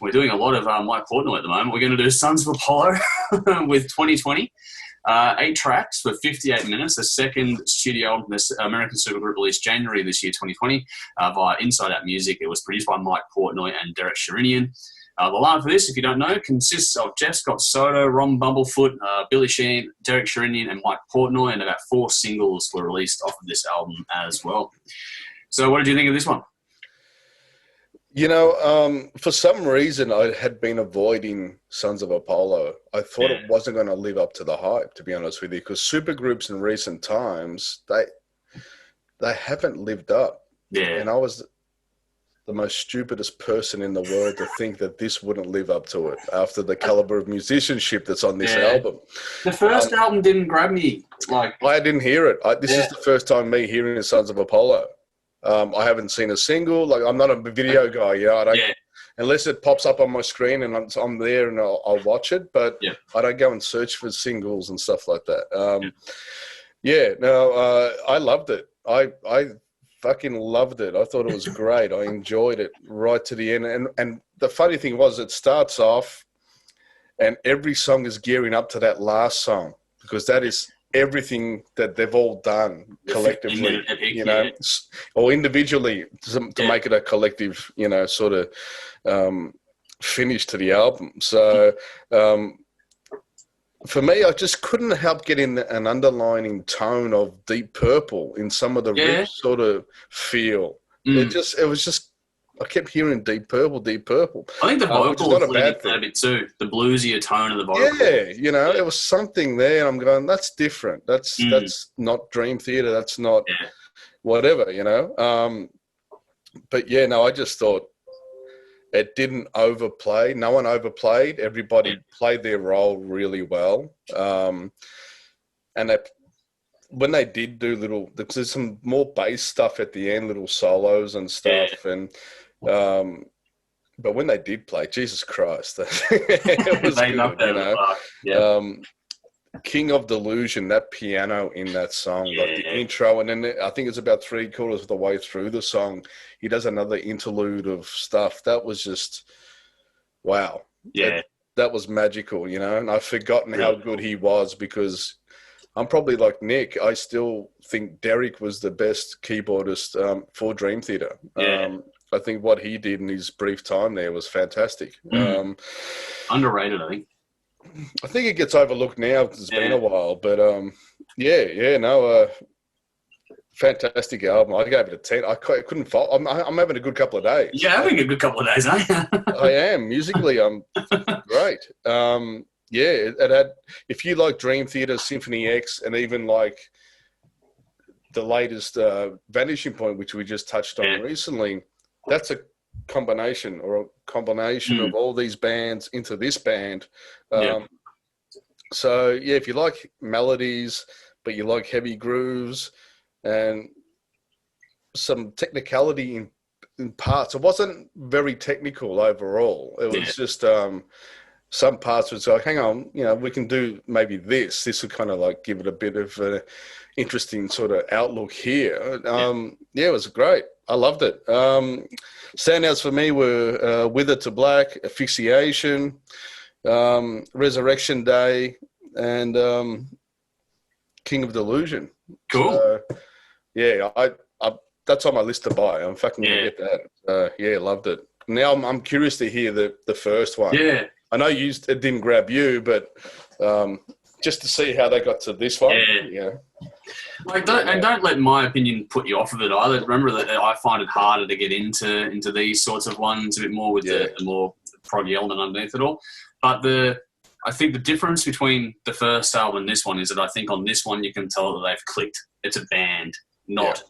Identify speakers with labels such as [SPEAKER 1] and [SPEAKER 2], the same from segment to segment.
[SPEAKER 1] We're doing a lot of Mike Portnoy at the moment. We're going to do Sons of Apollo with 2020. 8 tracks for 58 minutes. The second studio album, this American supergroup released January this year, 2020, via Inside Out Music. It was produced by Mike Portnoy and Derek Sherinian. The lineup for this, if you don't know, consists of Jeff Scott Soto, Ron Bumblefoot, Billy Sheehan, Derek Sherinian, and Mike Portnoy, and about 4 singles were released off of this album as well. So what did you think of this one?
[SPEAKER 2] For some reason, I had been avoiding Sons of Apollo. I thought it wasn't going to live up to the hype, to be honest with you, because supergroups in recent times, they haven't lived up.
[SPEAKER 1] Yeah.
[SPEAKER 2] And I was the most stupidest person in the world to think that this wouldn't live up to it after the caliber of musicianship that's on this album.
[SPEAKER 1] The first album didn't grab me.
[SPEAKER 2] I didn't hear it. This is the first time me hearing Sons of Apollo. I haven't seen a single. I'm not a video guy, I don't, unless it pops up on my screen and I'm there and I'll watch it. But I don't go and search for singles and stuff like that. I loved it. I fucking loved it. I thought it was great. I enjoyed it right to the end. And the funny thing was, it starts off, and every song is gearing up to that last song, because that is everything that they've all done collectively, or individually to make it a collective, sort of finish to the album. So for me, I just couldn't help getting an underlining tone of Deep Purple in some of the riff sort of feel. It was just, I kept hearing Deep Purple.
[SPEAKER 1] I think the vocal was a bit too. The bluesier tone of the vocal.
[SPEAKER 2] Yeah, it was something there. And I'm going, that's different. That's not Dream Theater. That's not whatever, But I just thought it didn't overplay. No one overplayed. Everybody played their role really well. And when they did do there's some more bass stuff at the end, little solos and stuff. And but when they did play, Jesus Christ, it was good, King of Delusion, that piano in that song, the intro, and then I think it's about 3/4 of the way through the song, he does another interlude of stuff. That was just, wow. Yeah. That was magical, and I've forgotten how good he was, because I'm probably like Nick. I still think Derek was the best keyboardist for Dream Theater. Yeah. I think what he did in his brief time there was fantastic.
[SPEAKER 1] Underrated, I think.
[SPEAKER 2] I think it gets overlooked now because it's been a while, but fantastic album. I gave it a 10. I couldn't fault. I'm having a good couple of days.
[SPEAKER 1] Yeah, having a good couple of days, eh?
[SPEAKER 2] I am. Musically, I'm great. It had, if you like Dream Theater, Symphony X, and even like the latest Vanishing Point, which we just touched on recently, that's a combination of all these bands into this band. So if you like melodies but you like heavy grooves and some technicality in parts, it wasn't very technical overall. It was just some parts was like, hang on, we can do maybe this would kind of like give it a bit of an interesting sort of outlook here. It was great. I loved it. Standouts for me were Wither to Black, Asphyxiation, Resurrection Day, and King of Delusion.
[SPEAKER 1] Cool.
[SPEAKER 2] So, I that's on my list to buy. I'm fucking gonna get that. Loved it. Now I'm curious to hear the first one. Yeah. I know it didn't grab you, but just to see how they got to this one. Yeah.
[SPEAKER 1] Don't let my opinion put you off of it either. Remember that I find it harder to get into these sorts of ones a bit more with the more proggy element underneath it all. But I think the difference between the first album and this one is that I think on this one you can tell that they've clicked. It's a band, not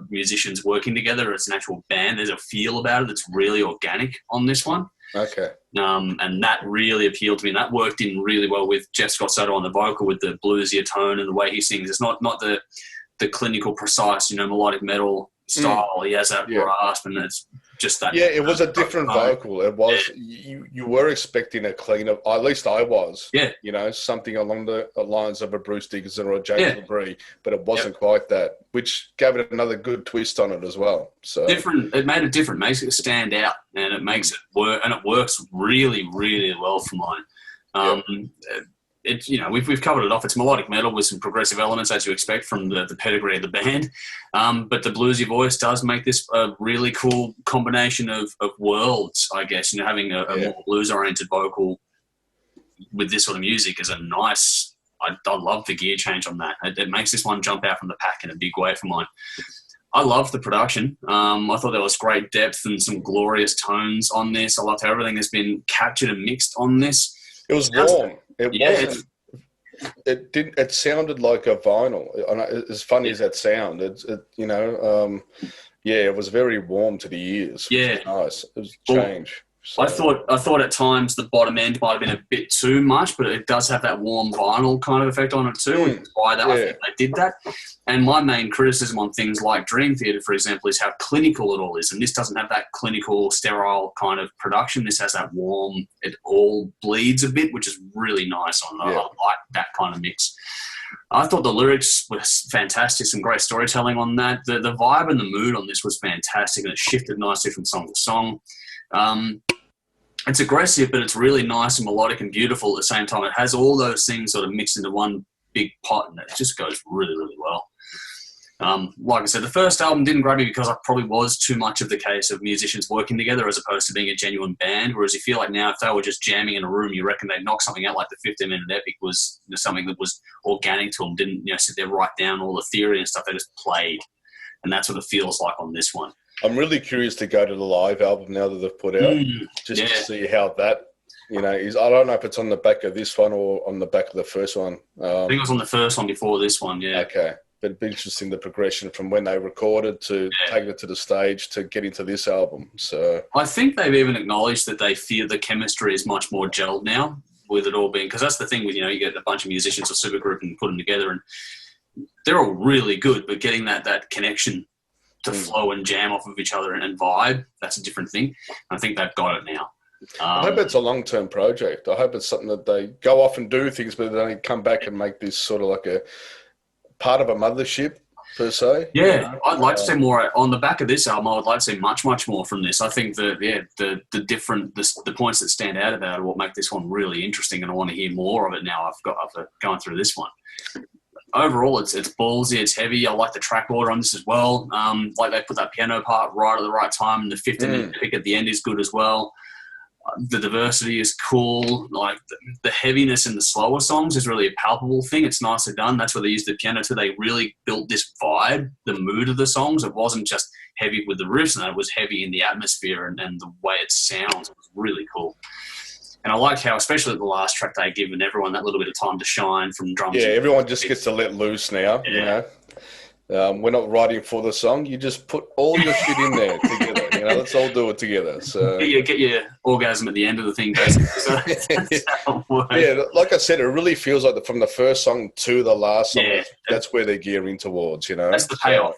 [SPEAKER 1] musicians working together. It's an actual band. There's a feel about it that's really organic on this one.
[SPEAKER 2] Okay.
[SPEAKER 1] And that really appealed to me. And that worked in really well with Jeff Scott Soto on the vocal, with the bluesier tone and the way he sings. It's not the clinical, precise, melodic metal style. He has that rasp, and it's just that.
[SPEAKER 2] Yeah, it was a different vocal. It was you were expecting a cleaner. At least I was.
[SPEAKER 1] Yeah.
[SPEAKER 2] Something along the lines of a Bruce Dickinson or a James LaBrie, but it wasn't quite that, which gave it another good twist on it as well. So
[SPEAKER 1] different. It made it different. Makes it stand out, and it makes it work, and it works really, really well for mine. We've covered it off. It's melodic metal with some progressive elements, as you expect from the pedigree of the band. But the bluesy voice does make this a really cool combination of worlds, I guess. Having a more blues-oriented vocal with this sort of music is a nice... I love the gear change on that. It makes this one jump out from the pack in a big way for mine. I love the production. I thought there was great depth and some glorious tones on this. I loved how everything has been captured and mixed on this.
[SPEAKER 2] It was warm. It wasn't. It didn't. It sounded like a vinyl. As funny as that sound, it was very warm to the ears.
[SPEAKER 1] Yeah,
[SPEAKER 2] it was nice. It was change. So.
[SPEAKER 1] I thought at times the bottom end might have been a bit too much, but it does have that warm vinyl kind of effect on it too. And why that I think they did that. And my main criticism on things like Dream Theater, for example, is how clinical it all is. And this doesn't have that clinical, sterile kind of production. This has that warm, it all bleeds a bit, which is really nice on I like that kind of mix. I thought the lyrics were fantastic, some great storytelling on that. The vibe and the mood on this was fantastic, and it shifted nicely from song to song. It's aggressive, but it's really nice and melodic and beautiful at the same time. It has all those things sort of mixed into one big pot, and it just goes really, really well. Like I said, the first album didn't grab me because I probably was too much of the case of musicians working together as opposed to being a genuine band, whereas you feel like now if they were just jamming in a room, you reckon they'd knock something out like the 15-minute epic was something that was organic to them, didn't sit there write down all the theory and stuff, they just played. And that's what it feels like on this one.
[SPEAKER 2] I'm really curious to go to the live album now that they've put out, to see how that, is. I don't know if it's on the back of this one or on the back of the first one.
[SPEAKER 1] I think it was on the first one before this one, yeah.
[SPEAKER 2] Okay. But it'd be interesting, the progression from when they recorded to taking it to the stage to get into this album. So
[SPEAKER 1] I think they've even acknowledged that they fear the chemistry is much more gelled now with it all being, because that's the thing with, you get a bunch of musicians or supergroup and put them together and they're all really good, but getting that connection to flow and jam off of each other and vibe, that's a different thing. I think they've got it now.
[SPEAKER 2] I hope it's a long-term project. I hope it's something that they go off and do things, but then they come back and make this sort of like a part of a mothership, per se.
[SPEAKER 1] Yeah, I'd like to see more on the back of this album. I would like to see much, much more from this. I think the points that stand out about it will make this one really interesting, and I want to hear more of it now. I've gone through this one. Overall, it's ballsy, it's heavy. I like the track order on this as well. Like they put that piano part right at the right time, and the 15-minute pick at the end is good as well. The diversity is cool. Like the heaviness in the slower songs is really a palpable thing. It's nicely done. That's where they used the piano too. They really built this vibe, the mood of the songs. It wasn't just heavy with the riffs, and it was heavy in the atmosphere and the way it sounds. It was really cool. And I liked how, especially the last track, they given everyone that little bit of time to shine from drums. Yeah,
[SPEAKER 2] everyone just gets to let loose now, We're not writing for the song. You just put all your shit in there together. Let's all do it together. So
[SPEAKER 1] get your orgasm at the end of the thing, basically. So that's how it works.
[SPEAKER 2] Yeah, like I said, it really feels like from the first song to the last song, that's where they're gearing towards,
[SPEAKER 1] That's the payoff.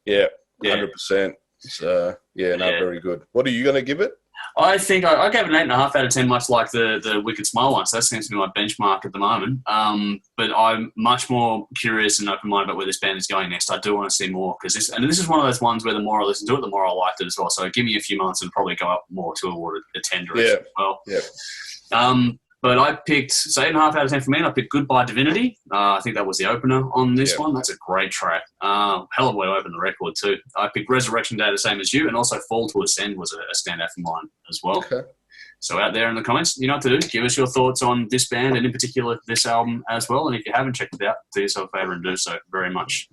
[SPEAKER 2] Yeah, 100%. So, very good. What are you going to give it?
[SPEAKER 1] I think I gave it an 8.5 out of 10, much like the Wicked Smile one. So that seems to be my benchmark at the moment. But I'm much more curious and open-minded about where this band is going next. I do want to see more because this is one of those ones where the more I listen to it, the more I liked it as well. So give me a few months and probably go up more toward a 10 direction as well.
[SPEAKER 2] Yeah.
[SPEAKER 1] But I picked, 8.5 out of 10 for me, and I picked Goodbye Divinity. I think that was the opener on this one. That's a great track. Hell of a way to open the record too. I picked Resurrection Day, the same as you, and also Fall to Ascend was a standout for mine as well. Okay. So out there in the comments, you know what to do. Give us your thoughts on this band and in particular this album as well. And if you haven't checked it out, do yourself a favour and do so very much.